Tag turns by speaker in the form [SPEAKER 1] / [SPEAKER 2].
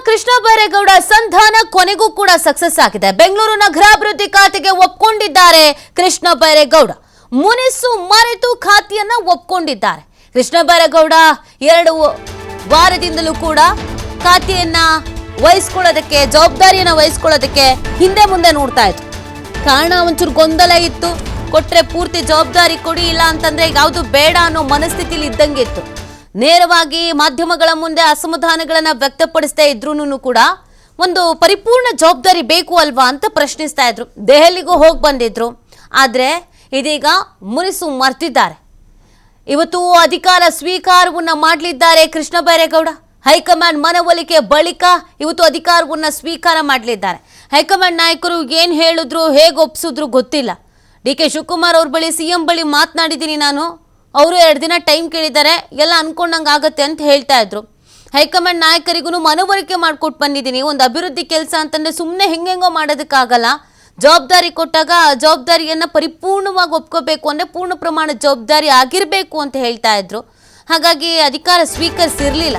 [SPEAKER 1] ಕೃಷ್ಣ ಬೈರೇಗೌಡ ಸಂಧಾನ ಕೊನೆಗೂ ಕೂಡ ಸಕ್ಸಸ್ ಆಗಿದೆ. ಬೆಂಗಳೂರು ನಗರಾಭಿವೃದ್ಧಿ ಖಾತೆಗೆ ಒಪ್ಪಿಕೊಂಡಿದ್ದಾರೆ ಕೃಷ್ಣ ಬೈರೇಗೌಡ. ಮುನಿಸು ಮರೆತು ಖಾತೆಯನ್ನ ಒಪ್ಪಿಕೊಂಡಿದ್ದಾರೆ. ಕೃಷ್ಣ ಬೈರೇಗೌಡ 2 ವಾರದಿಂದಲೂ ಕೂಡ ಖಾತೆಯನ್ನ ವಹಿಸಿಕೊಳ್ಳೋದಕ್ಕೆ, ಜವಾಬ್ದಾರಿಯನ್ನ ವಹಿಸಿಕೊಳ್ಳೋದಕ್ಕೆ ಹಿಂದೆ ಮುಂದೆ ನೋಡ್ತಾ ಇದ್ರು. ಕಾರಣ ಒಂಚೂರು ಗೊಂದಲ ಇತ್ತು. ಕೊಟ್ರೆ ಪೂರ್ತಿ ಜವಾಬ್ದಾರಿ ಕೊಡಿ, ಇಲ್ಲ ಅಂತಂದ್ರೆ ಯಾವುದು ಬೇಡ ಅನ್ನೋ ಮನಸ್ಥಿತಿಲಿ ಇದ್ದಂಗಿತ್ತು. ನೇರವಾಗಿ ಮಾಧ್ಯಮಗಳ ಮುಂದೆ ಅಸಮಾಧಾನಗಳನ್ನ ವ್ಯಕ್ತಪಡಿಸ್ತಾ ಇದ್ರೂ ಕೂಡ ಒಂದು ಪರಿಪೂರ್ಣ ಜವಾಬ್ದಾರಿ ಬೇಕು ಅಲ್ವಾ ಅಂತ ಪ್ರಶ್ನಿಸ್ತಾ ಇದ್ರು. ದೆಹಲಿಗೂ ಹೋಗಿ ಬಂದಿದ್ರು. ಆದರೆ ಇದೀಗ ಮುನಿಸು ಮರ್ತಿದ್ದಾರೆ. ಇವತ್ತು ಅಧಿಕಾರ ಸ್ವೀಕಾರವನ್ನ ಮಾಡಲಿದ್ದಾರೆ ಕೃಷ್ಣ ಬೈರೇಗೌಡ. ಹೈಕಮಾಂಡ್ ಮನವೊಲಿಕೆ ಬಳಿಕ ಇವತ್ತು ಅಧಿಕಾರವನ್ನ ಸ್ವೀಕಾರ ಮಾಡಲಿದ್ದಾರೆ. ಹೈಕಮಾಂಡ್ ನಾಯಕರು ಏನು ಹೇಳಿದ್ರು, ಹೇಗೆ ಒಪ್ಪಿಸಿದ್ರು ಗೊತ್ತಿಲ್ಲ. DK ಶಿವಕುಮಾರ್ ಅವ್ರ ಬಳಿ, CM ಬಳಿ ಮಾತನಾಡಿದ್ದೀನಿ ನಾನು. ಅವರು 2 ದಿನ ಟೈಮ್ ಕೇಳಿದ್ದಾರೆ, ಎಲ್ಲ ಅನ್ಕೊಂಡಂಗೆ ಆಗುತ್ತೆ ಅಂತ ಹೇಳ್ತಾ ಇದ್ರು. ಹೈಕಮಾಂಡ್ ನಾಯಕರಿಗೂ ಮನವರಿಕೆ ಮಾಡ್ಕೊಟ್ಟು ಬಂದಿದ್ದೀನಿ. ಒಂದು ಅಭಿವೃದ್ಧಿ ಕೆಲಸ ಅಂತಂದ್ರೆ ಸುಮ್ಮನೆ ಹೆಂಗೆಂಗೋ ಮಾಡೋದಕ್ಕಾಗಲ್ಲ. ಜವಾಬ್ದಾರಿ ಕೊಟ್ಟಾಗ ಜವಾಬ್ದಾರಿಯನ್ನು ಪರಿಪೂರ್ಣವಾಗಿ ಒಪ್ಕೋಬೇಕು ಅಂದರೆ ಪೂರ್ಣ ಪ್ರಮಾಣದ ಜವಾಬ್ದಾರಿ ಆಗಿರಬೇಕು ಅಂತ ಹೇಳ್ತಾ ಇದ್ರು. ಹಾಗಾಗಿ ಅಧಿಕಾರ ಸ್ವೀಕರಿಸಿರಲಿಲ್ಲ.